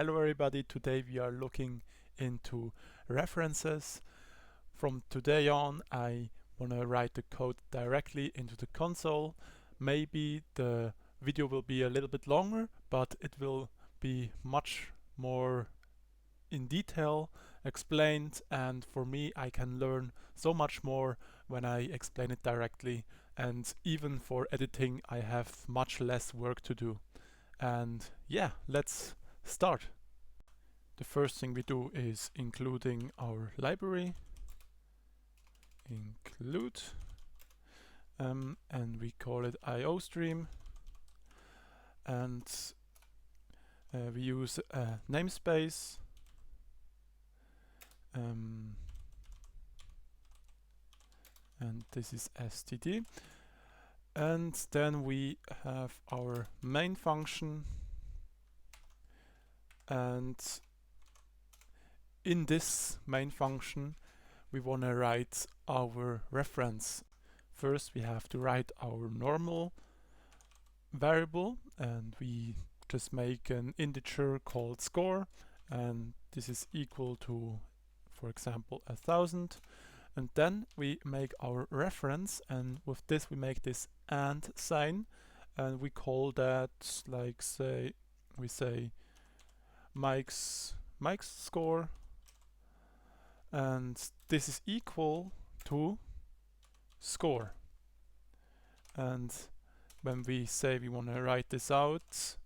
Hello everybody, today we are looking into references. From today on I want to write the code directly into the console. Maybe the video will be a little bit longer, but it will be much more in detail explained, and for me I can learn so much more when I explain it directly, and even for editing I have much less work to do. And yeah, let's start. The first thing we do is including our library, include, and we call it IO stream, and we use a namespace, and this is std, and then we have our main function, and in this main function we want to write our reference. First we have to write our normal variable, and we just make an integer called score, and this is equal to, for example, 1000. And then we make our reference, and with this we make this and sign, and we call that, like, say we say Mike's score, and this is equal to score. And when we say we want to write this out,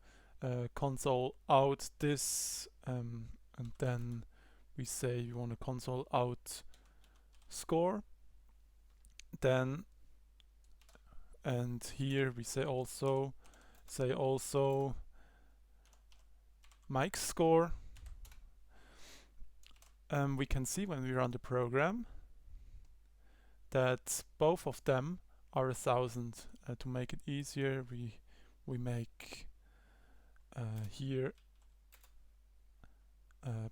console out this, and then we say we want to console out score, then, and here we say also Mike's score. We can see when we run the program that both of them are 1000. To make it easier, we make here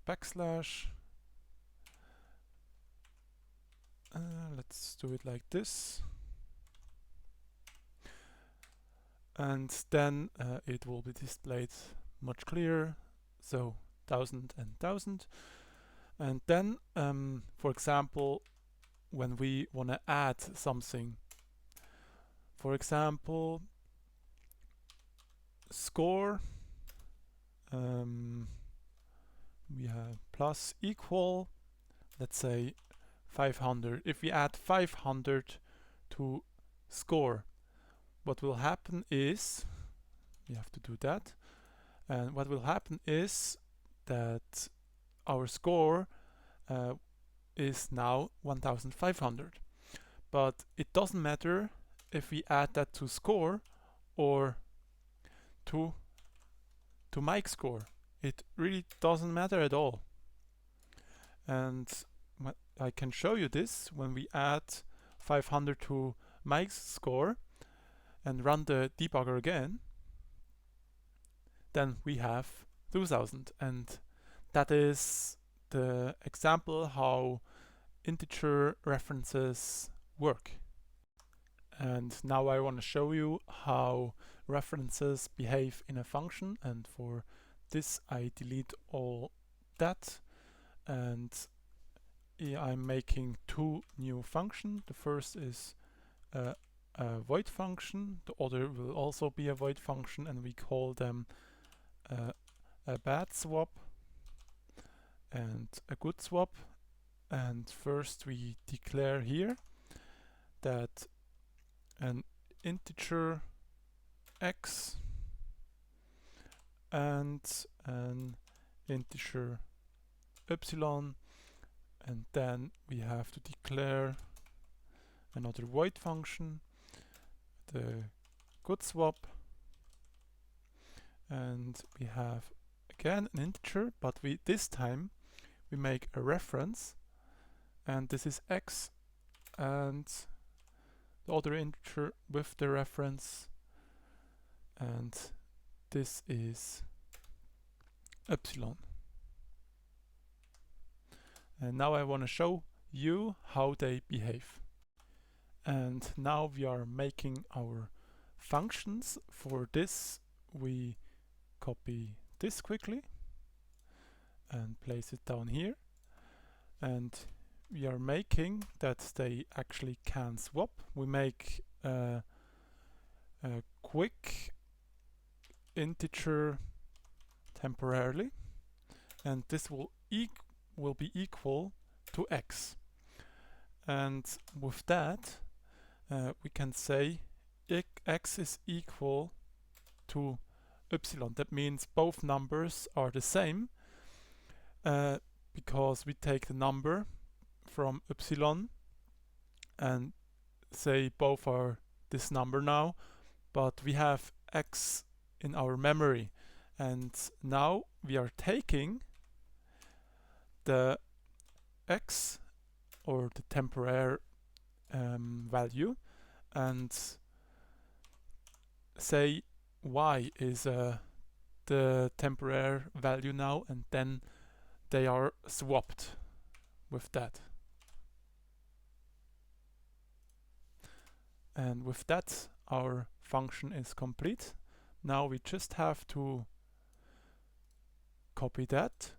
backslash. Let's do it like this, and then it will be displayed much clearer, so 1000 and 1000. And then for example, when we want to add something, for example score, we have plus equal, let's say 500. If we add 500 to score, what will happen is, we have to do that, and what will happen is that our score is now 1500. But it doesn't matter if we add that to score or to Mike's score. It really doesn't matter at all. And I can show you this when we add 500 to Mike's score and run the debugger again. Then we have 2000, and that is the example how integer references work. And now I want to show you how references behave in a function, and for this I delete all that, and I'm making two new functions. The first is a void function, the other will also be a void function, and we call them a bad swap and a good swap. And first we declare here that an integer x and an integer epsilon, and then we have to declare another void function, the good swap, and we have again an integer, but this time we make a reference, and this is x, and the other integer with the reference, and this is epsilon. And now I want to show you how they behave. And now we are making our functions. For this we copy this quickly, and place it down here. And we are making that they actually can swap. We make a quick integer temporarily, and this will be equal to x. And with that, we can say x is equal to epsilon. That means both numbers are the same, because we take the number from epsilon and say both are this number now, but we have x in our memory, and now we are taking the x, or the temporary value, and say y is the temporary value now, and then they are swapped with that. And with that, our function is complete. Now we just have to copy that,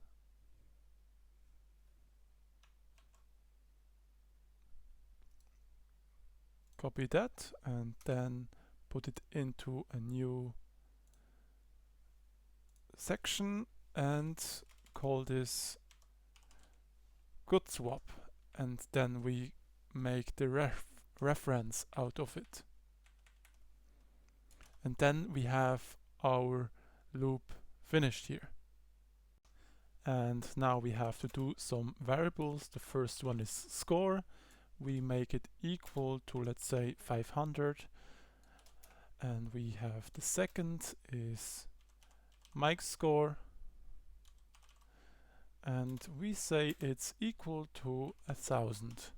and then put it into a new section and call this good swap, and then we make the reference out of it. And then we have our loop finished here. And now we have to do some variables. The first one is score. We make it equal to, let's say, 500. And we have the second is Mike's score. And we say it's equal to 1,000.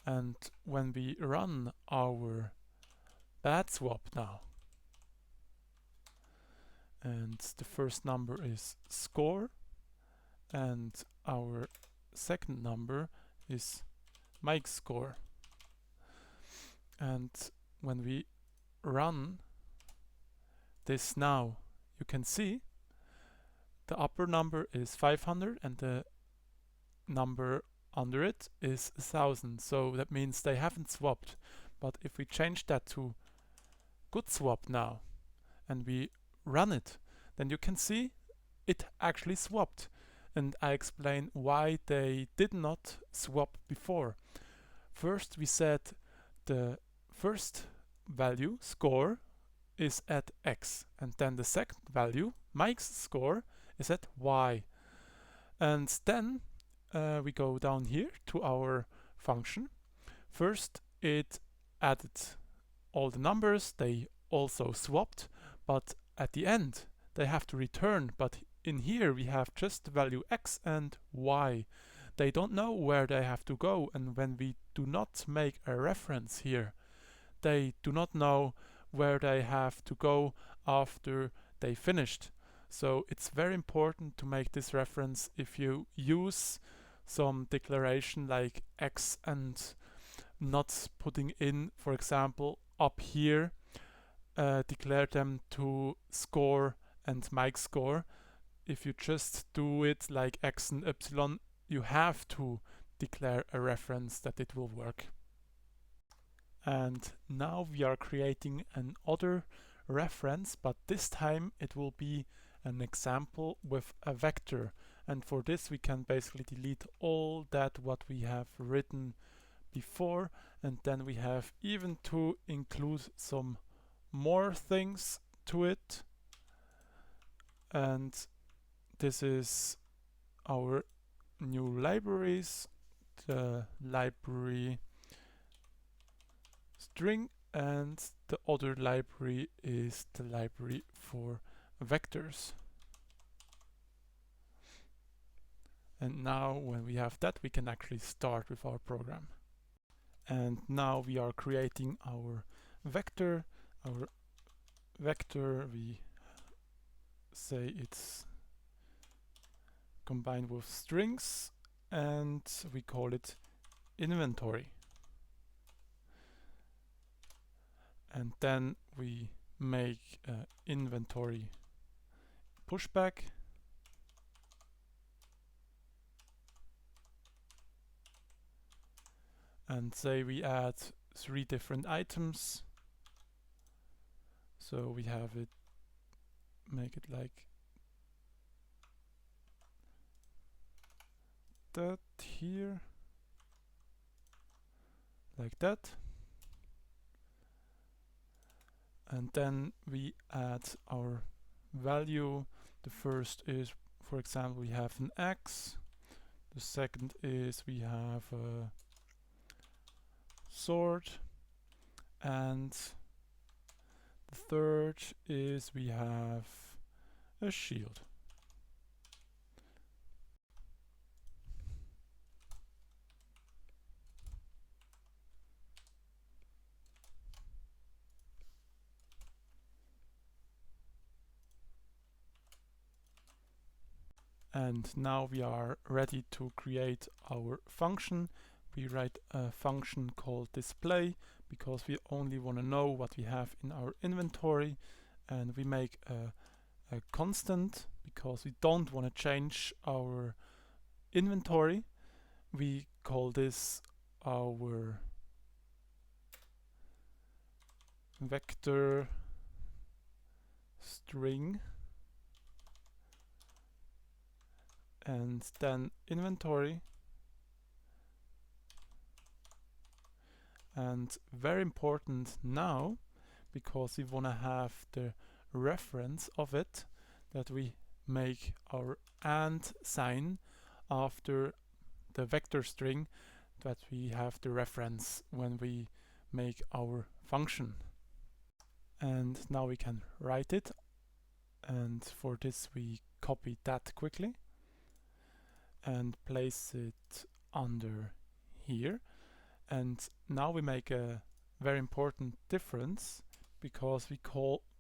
And when we run our bad swap now, and the first number is score, and our second number is Mike's score, and when we run this now, you can see the upper number is 500 and the number under it is 1,000, so that means they haven't swapped. But if we change that to good swap now and we run it, then you can see it actually swapped, and I explain why they did not swap before. First, we said the first value, score, is at x, and then the second value, Mike's score, is at y. And then we go down here to our function. First, it added all the numbers, they also swapped, but at the end they have to return. But in here we have just the value x and y. They don't know where they have to go, and when we do not make a reference here, they do not know where they have to go after they finished. So it's very important to make this reference. If you use some declaration like x and not putting in, for example, up here, declare them to score and Mike score. If you just do it like x and epsilon, you have to declare a reference that it will work. And now we are creating another reference, but this time it will be an example with a vector. And for this we can basically delete all that what we have written before, and then we have even to include some more things to it. And this is our new libraries, the library string, and the other library is the library for vectors. And now when we have that, we can actually start with our program. And now we are creating our vector. Our vector, we say it's combined with strings, and we call it inventory. And then we make inventory pushback, and say we add 3 different items. So we have it, make it like that here, like that. And then we add our value. The first is, for example, we have an X. The second is we have a sword. And the third is we have a shield. And now we are ready to create our function. We write a function called display because we only want to know what we have in our inventory, and we make a constant because we don't want to change our inventory. We call this our vector string, and then inventory. And very important now, because we want to have the reference of it, that we make our and sign after the vector string, that we have the reference when we make our function. And now we can write it, and for this we copy that quickly and place it under here. And now we make a very important difference, because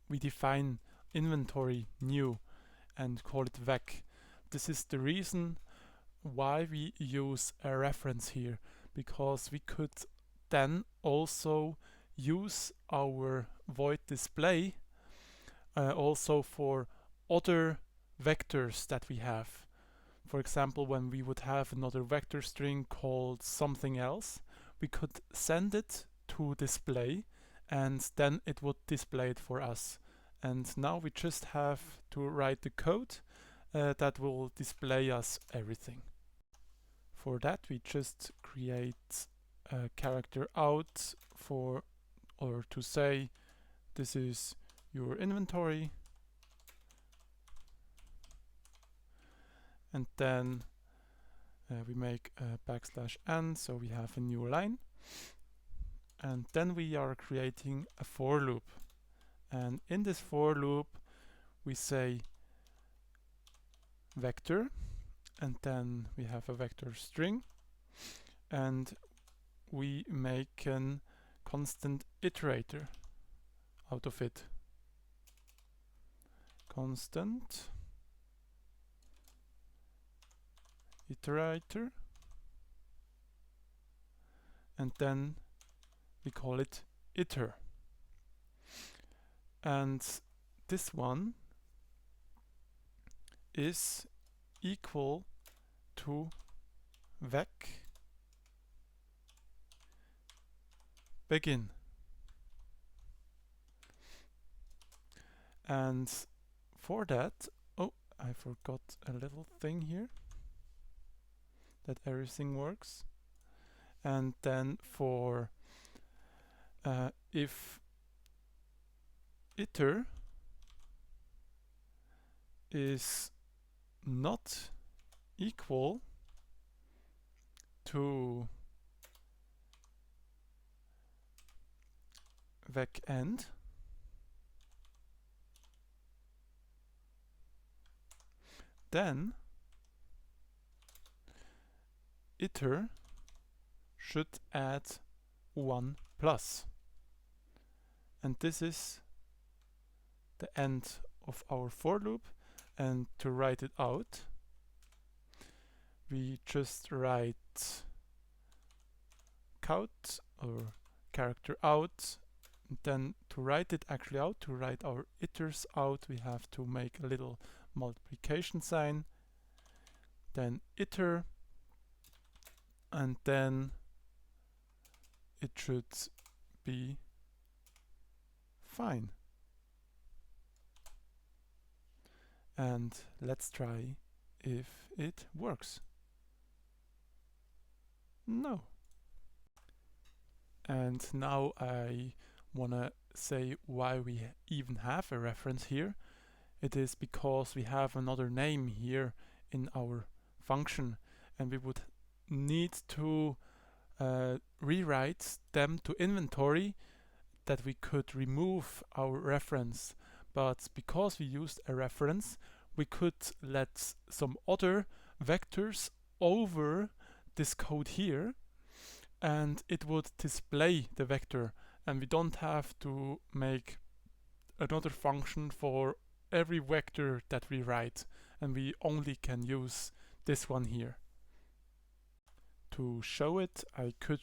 we define inventory new and call it vec. This is the reason why we use a reference here, because we could then also use our void display also for other vectors that we have. For example, when we would have another vector string called something else, we could send it to display, and then it would display it for us. And now we just have to write the code that will display us everything. For that we just create a character out for, or to say this is your inventory, and then we make a \n, so we have a new line. And then we are creating a for loop, and in this for loop we say vector, and then we have a vector string, and we make a constant iterator out of it. Constant iterator, and then we call it iter. And this one is equal to vec begin. And for that, oh, I forgot a little thing here, that everything works. And then for if iter is not equal to vec end, then iter should add 1 plus. And this is the end of our for loop. And to write it out, we just write count or character out. And then to write it actually out, to write our iters out, we have to make a little multiplication sign, then iter, and then it should be fine. And let's try if it works. No. And now I wanna say why we even have a reference here. It is because we have another name here in our function, and we would need to rewrite them to inventory that we could remove our reference. But because we used a reference, we could let some other vectors over this code here, and it would display the vector, and we don't have to make another function for every vector that we write, and we only can use this one here. To show it, I could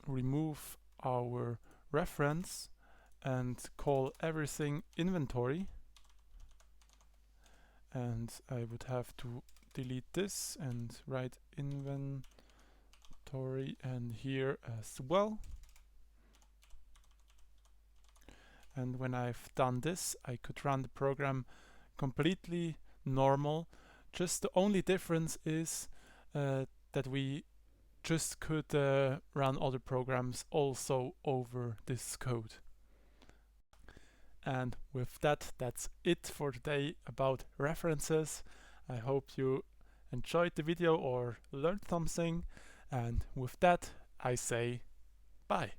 remove our reference and call everything inventory, and I would have to delete this and write inventory and here as well. And when I've done this, I could run the program completely normal. Just the only difference is that we just could run other programs also over this code. And with that, that's it for today about references. I hope you enjoyed the video or learned something. And with that, I say bye.